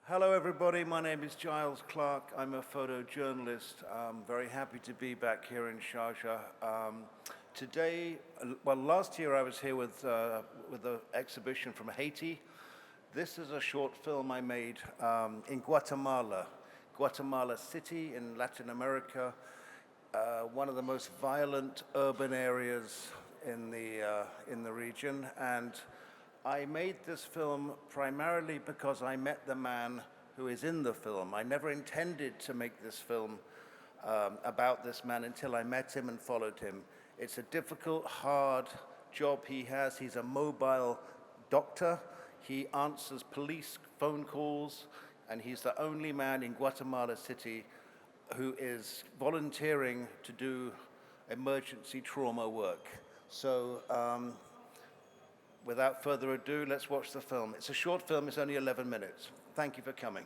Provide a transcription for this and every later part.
Hello everybody, my name is Giles Clarke. I'm a photojournalist. I'm very happy to be back here in Sharjah. Today, last year I was here with an exhibition from Haiti. This is a short film I made in Guatemala City in Latin America, one of the most violent urban areas in the region. And I made this film primarily because I met the man who is in the film. I never intended to make this film about this man until I met him and followed him. It's a difficult, hard job he has. He's a mobile doctor. He answers police phone calls, and he's the only man in Guatemala City who is volunteering to do emergency trauma work. So, without further ado, let's watch the film. It's a short film, it's only 11 minutes. Thank you for coming.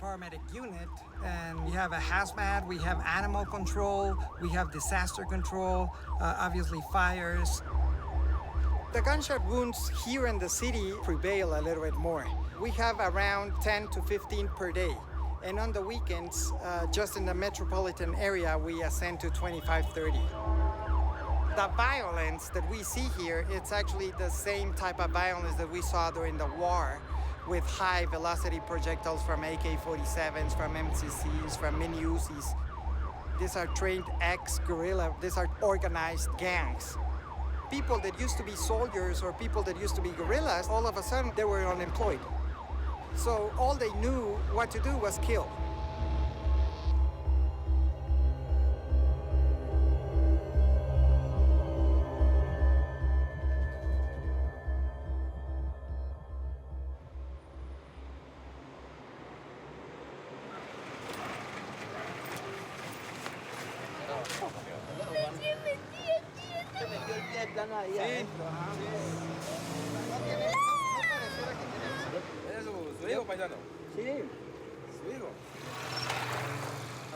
Paramedic unit, and we have a hazmat, we have animal control, we have disaster control, obviously fires. The gunshot wounds here in the city prevail a little bit more. We have around 10 to 15 per day. And on the weekends, just in the metropolitan area, we ascend to 25, 30. The violence that we see here, it's actually the same type of violence that we saw during the war, with high velocity projectiles from AK-47s, from MCCs, from mini Uzis. These are trained ex-guerrilla, these are organized gangs. People that used to be soldiers or people that used to be guerrillas, all of a sudden they were unemployed. So all they knew what to do was kill.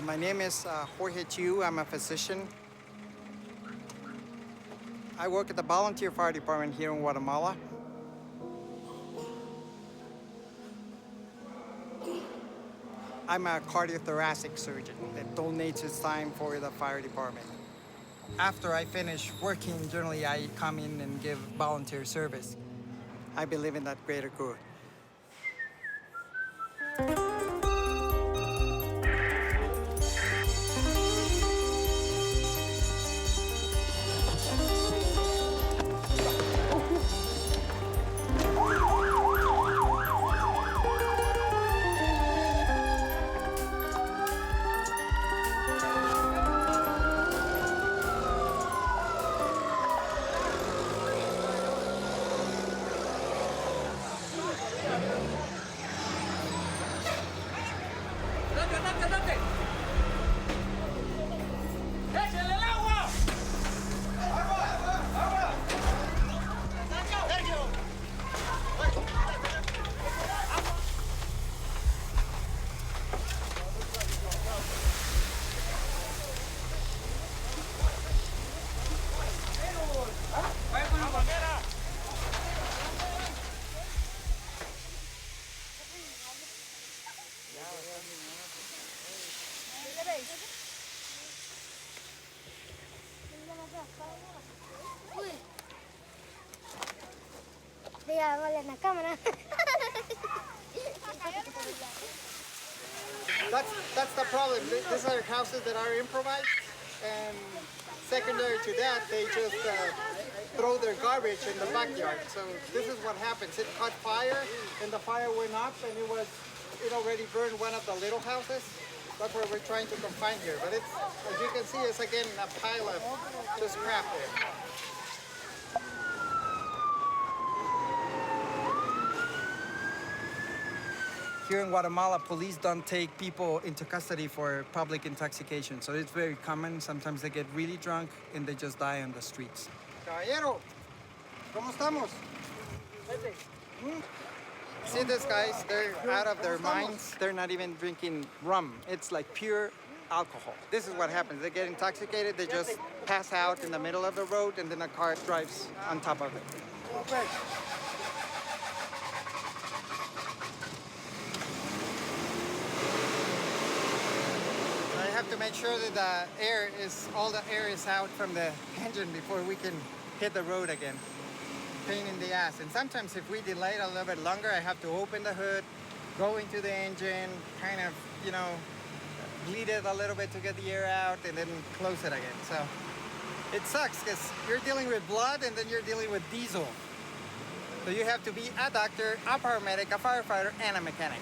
My name is Jorge Chiu. I'm a physician. I work at the volunteer fire department here in Guatemala. I'm a cardiothoracic surgeon that donates his time for the fire department. After I finish working, generally I come in and give volunteer service. I believe in that greater good. That's the problem. These are houses that are improvised, and secondary to that, they just throw their garbage in the backyard. So this is what happens. It caught fire, and the fire went up, and it already burned one of the little houses. That's what we're trying to confine here. But it's, as you can see, it's again a pile of just crap there. Here in Guatemala, police don't take people into custody for public intoxication, so it's very common. Sometimes they get really drunk and they just die on the streets. Caballero, ¿cómo estamos? See these guys, they're out of their minds. They're not even drinking rum. It's like pure alcohol. This is what happens. They get intoxicated, they just pass out in the middle of the road, and then a car drives on top of it. I have to make sure that all the air is out from the engine before we can hit the road again. Pain in the ass. And sometimes if we delay it a little bit longer, I have to open the hood, go into the engine, kind of, bleed it a little bit to get the air out, and then close it again. So it sucks because you're dealing with blood and then you're dealing with diesel. So you have to be a doctor, a paramedic, a firefighter, and a mechanic.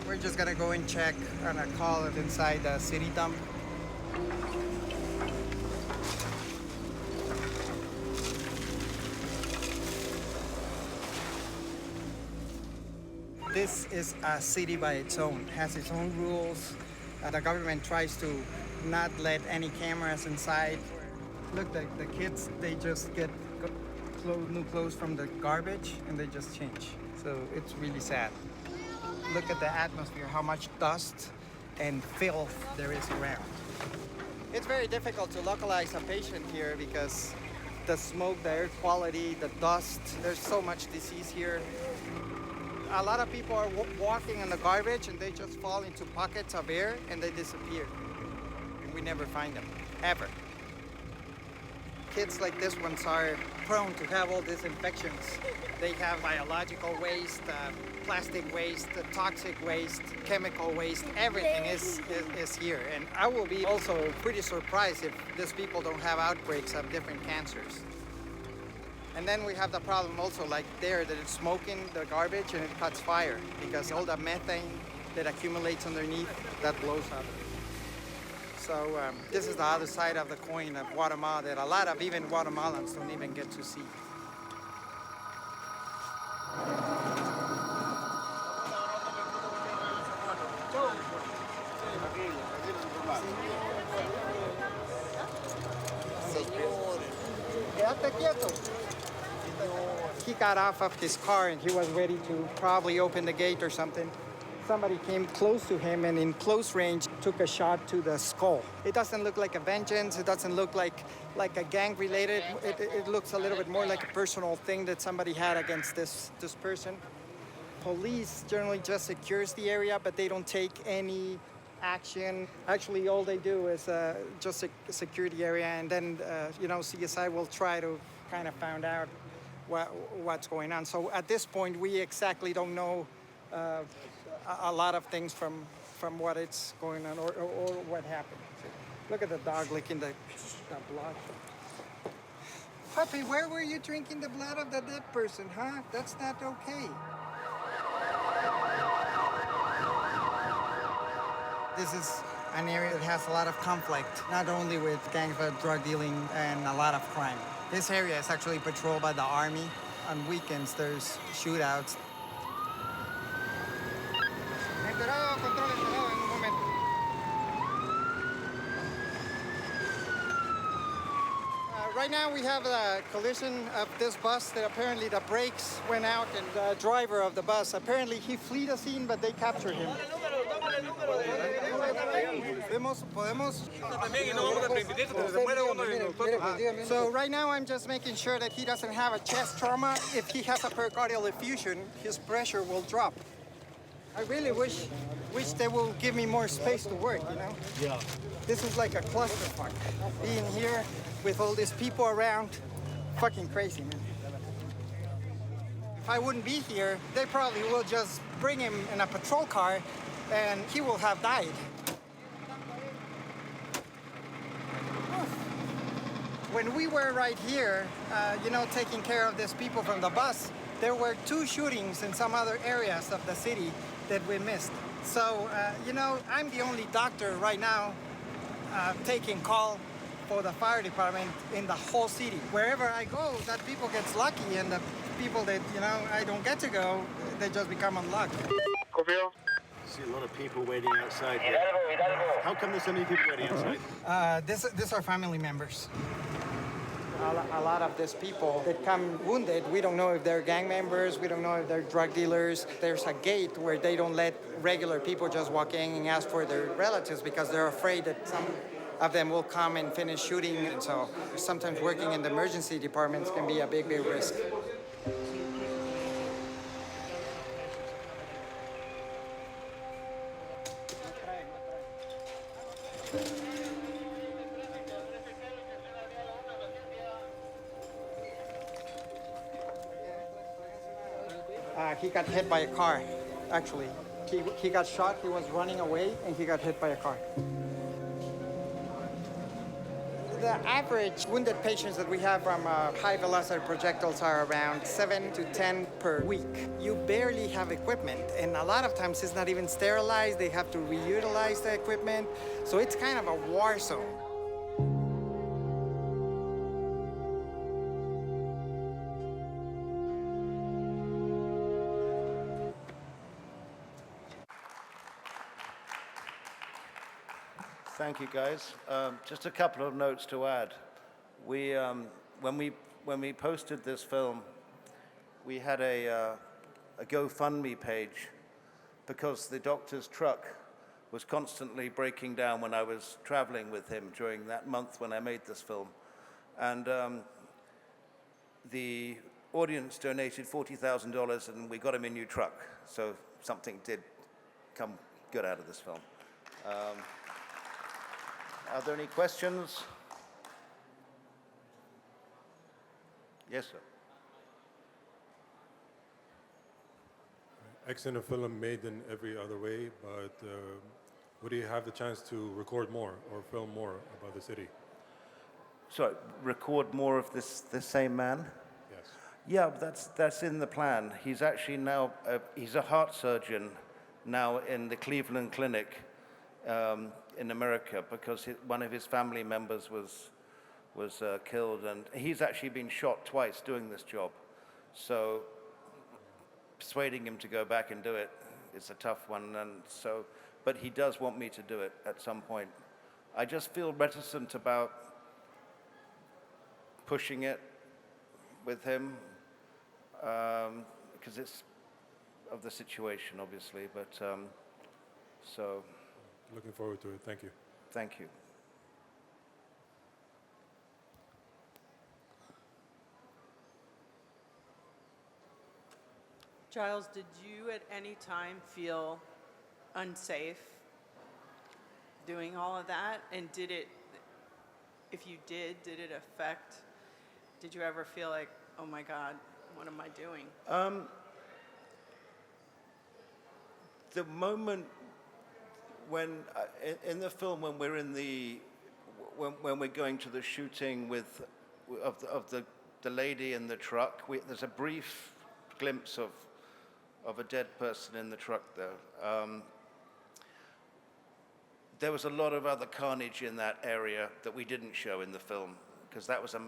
We're just gonna go and check on a call inside the city dump. This is a city by its own, has its own rules. The government tries to not let any cameras inside. Look, the kids, they just get new clothes from the garbage and they just change. So it's really sad. Look at the atmosphere, how much dust and filth there is around. It's very difficult to localize a patient here because the smoke, the air quality, the dust, there's so much disease here. A lot of people are walking in the garbage and they just fall into pockets of air and they disappear. And we never find them, ever. Kids like this ones are prone to have all these infections. They have biological waste, plastic waste, toxic waste, chemical waste, everything is here. And I will be also pretty surprised if these people don't have outbreaks of different cancers. And then we have the problem also like there that it's smoking the garbage and it cuts fire because all the methane that accumulates underneath, that blows up. So this is the other side of the coin of Guatemala that a lot of even Guatemalans don't even get to see. He got off of his car and he was ready to probably open the gate or something. Somebody came close to him and in close range took a shot to the skull. It doesn't look like a vengeance. It doesn't look like a gang related. It looks a little bit more like a personal thing that somebody had against this person. Police generally just secures the area, but they don't take any action. Actually, all they do is just secure the area, and then CSI will try to kind of find out what's going on. So at this point, we exactly don't know a lot of things from what it's going on or what happened. Look at the dog licking the blood. Puppy, where were you drinking the blood of the dead person, huh? That's not okay. This is an area that has a lot of conflict, not only with gangs, but drug dealing and a lot of crime. This area is actually patrolled by the army. On weekends, there's shootouts. Right now we have a collision of this bus that apparently the brakes went out and the driver of the bus, apparently he fled the scene, but they captured him. So right now I'm just making sure that he doesn't have a chest trauma. If he has a pericardial effusion, his pressure will drop. I really wish they will give me more space to work, Yeah. This is like a clusterfuck. Being here with all these people around, fucking crazy, man. If I wouldn't be here, they probably will just bring him in a patrol car and he will have died. When we were right here, taking care of these people from the bus, there were 2 shootings in some other areas of the city that we missed. So, I'm the only doctor right now taking call for the fire department in the whole city. Wherever I go, that people gets lucky, and the people that, I don't get to go, they just become unlucky. I see a lot of people waiting outside here. How come there's so many people waiting outside? These are family members. a lot of these people that come wounded, we don't know if they're gang members, we don't know if they're drug dealers. There's a gate where they don't let regular people just walk in and ask for their relatives because they're afraid that some of them will come and finish shooting. And so sometimes working in the emergency departments can be a big, big risk. He got hit by a car, actually. He got shot, he was running away, and he got hit by a car. The average wounded patients that we have from high velocity projectiles are around 7 to 10 per week. You barely have equipment, and a lot of times it's not even sterilized. They have to reutilize the equipment, so it's kind of a war zone. Thank you, guys. Just a couple of notes to add. When we posted this film, we had a GoFundMe page because the doctor's truck was constantly breaking down when I was traveling with him during that month when I made this film. And the audience donated $40,000 and we got him a new truck. So something did come good out of this film. Are there any questions? Yes, sir. Excellent film made in every other way, but would you have the chance to record more or film more about the city? So, record more of this same man? Yes. Yeah, that's in the plan. He's actually now, he's a heart surgeon now in the Cleveland Clinic in America because one of his family members was killed, and he's actually been shot twice doing this job. So persuading him to go back and do it is a tough one, and so, but he does want me to do it at some point. I just feel reticent about pushing it with him because it's of the situation, obviously, but so. Looking forward to it. Thank you. Thank you. Giles, did you at any time feel unsafe doing all of that? And did it, if you did it affect, did you ever feel like, oh my God, what am I doing? The moment when, in the film, when we're in when we're going to the shooting of the lady in the truck, there's a brief glimpse of a dead person in the truck there. There was a lot of other carnage in that area that we didn't show in the film because that was a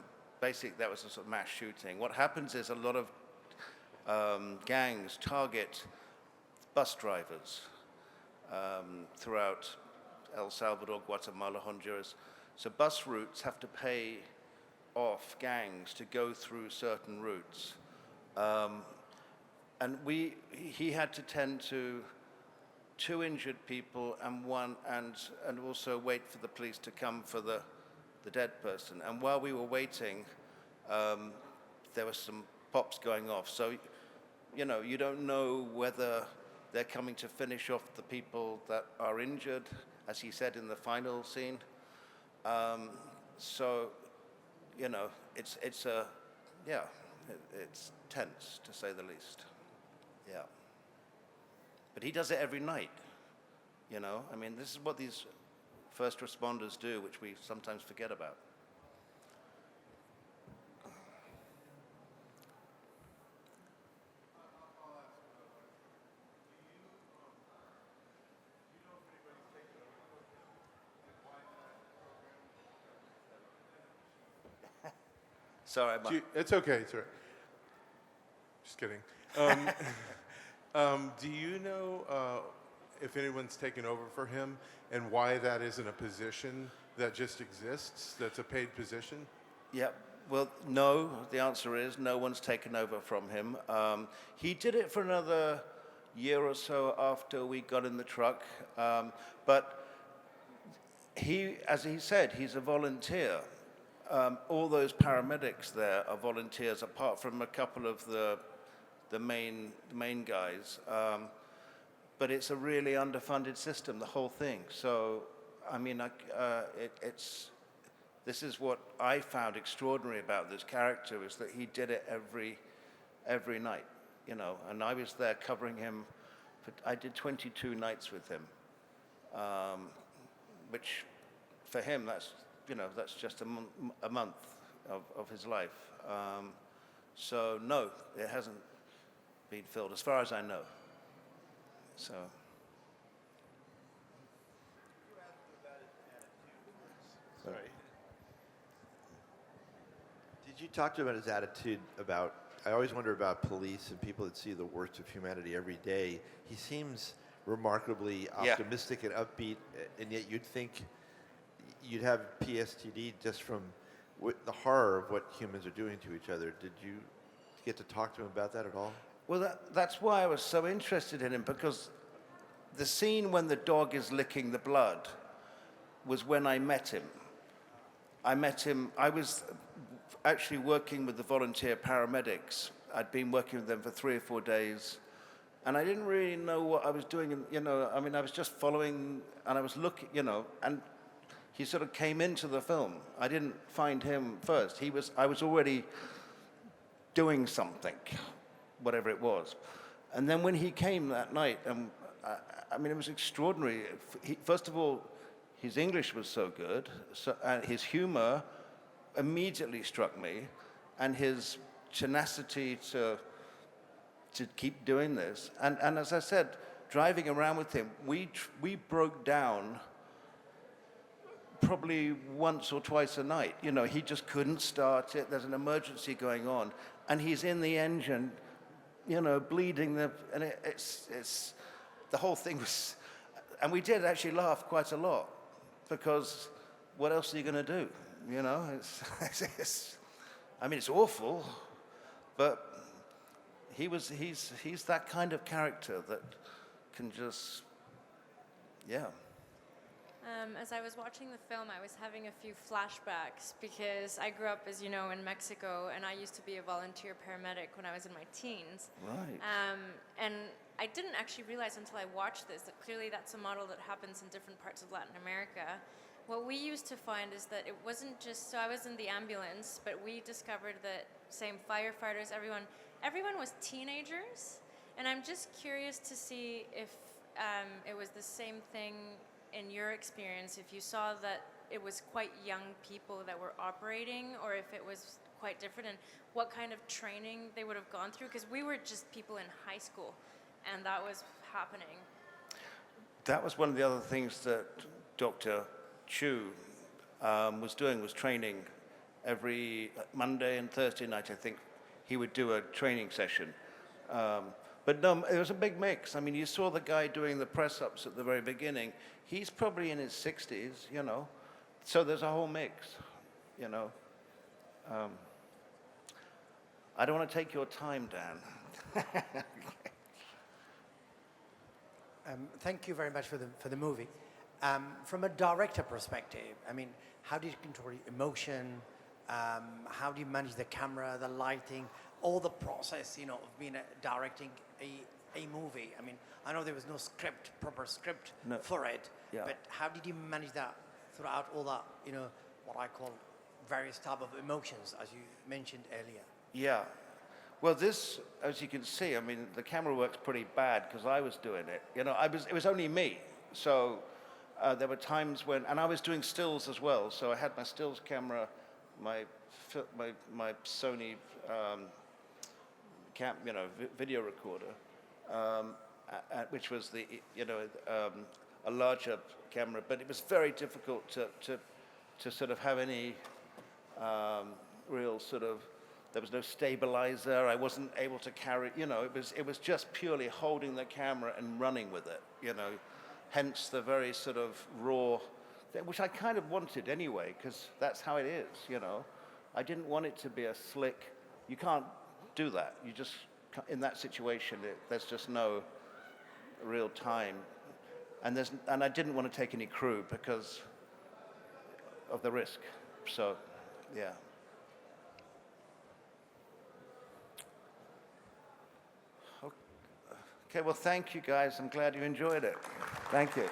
sort of mass shooting. What happens is a lot of gangs target bus drivers throughout El Salvador, Guatemala, Honduras. So bus routes have to pay off gangs to go through certain routes. And he had to tend to 2 injured people and also wait for the police to come for the dead person. And while we were waiting, there were some pops going off. So, you don't know whether they're coming to finish off the people that are injured, as he said in the final scene. So, it's tense, to say the least. Yeah. But he does it every night, I mean, this is what these first responders do, which we sometimes forget about. Sorry, it's okay. It's all right. Just kidding. Do you know if anyone's taken over for him and why that isn't a position that just exists, that's a paid position? Yeah, Well, no. The answer is no one's taken over from him. He did it for another year or so after we got in the truck. But he, as he said, he's a volunteer. All those paramedics there are volunteers, apart from a couple of the main guys. But it's a really underfunded system, the whole thing. So, I mean, this is what I found extraordinary about this character, is that he did it every night, you know. And I was there covering him. I did 22 nights with him, which for him, that's just a month of his life. So no, it hasn't been filled, as far as I know. So. Sorry. Did you talk to him about his attitude about, I always wonder about police and people that see the worst of humanity every day. He seems remarkably optimistic and upbeat, and yet you'd think you'd have PTSD just from the horror of what humans are doing to each other. Did you get to talk to him about that at all? Well, that's why I was so interested in him, because the scene when the dog is licking the blood was when I met him. I was actually working with the volunteer paramedics. I'd been working with them for 3 or 4 days, and I didn't really know what I was doing. And, you know, I mean, I was just following, and I was looking, you know, and he sort of came into the film. I didn't find him first. I was already doing something, whatever it was. And then when he came that night, I mean, it was extraordinary. First of all, his English was so good, and his humor immediately struck me, and his tenacity to keep doing this. And as I said, driving around with him, we broke down probably once or twice a night. You know, he just couldn't start it. There's an emergency going on, and he's in the engine, you know, bleeding. And it's the whole thing was, and we did actually laugh quite a lot, because what else are you going to do? You know, I mean, it's awful, but he's that kind of character that can just, yeah. As I was watching the film, I was having a few flashbacks, because I grew up, as you know, in Mexico, and I used to be a volunteer paramedic when I was in my teens. Right. And I didn't actually realize until I watched this that clearly that's a model that happens in different parts of Latin America. What we used to find is that it wasn't just, so I was in the ambulance, but we discovered that same firefighters, everyone was teenagers. And I'm just curious to see if it was the same thing in your experience, if you saw that it was quite young people that were operating, or if it was quite different, and what kind of training they would have gone through, because we were just people in high school, and that was happening. That was one of the other things that Dr. Chiu was doing, was training. Every Monday and Thursday night, I think, he would do a training session. But no, it was a big mix. I mean, you saw the guy doing the press-ups at the very beginning. He's probably in his 60s, you know. So there's a whole mix, you know. I don't want to take your time, Dan. Thank you very much for the movie. From a director perspective, I mean, how do you control emotion? How do you manage the camera, the lighting, all the process, you know, of being directing a movie? I mean, I know there was no proper script for it, but how did you manage that throughout all that, you know, what I call various type of emotions, as you mentioned earlier? Yeah. Well, this, as you can see, I mean, the camera work's pretty bad because I was doing it. You know, it was only me. So there were times when, and I was doing stills as well. So I had my stills camera, my Sony video recorder, which was the, you know, a larger camera. But it was very difficult to sort of have any real sort of, there was no stabilizer. I wasn't able to carry, you know, it was just purely holding the camera and running with it, you know. Hence the very sort of raw, which I kind of wanted anyway, because that's how it is, you know. I didn't want it to be a slick. You can't do that. You just in that situation, there's just no real time, and I didn't want to take any crew because of the risk. So, yeah. Okay, well, thank you guys. I'm glad you enjoyed it. Thank you.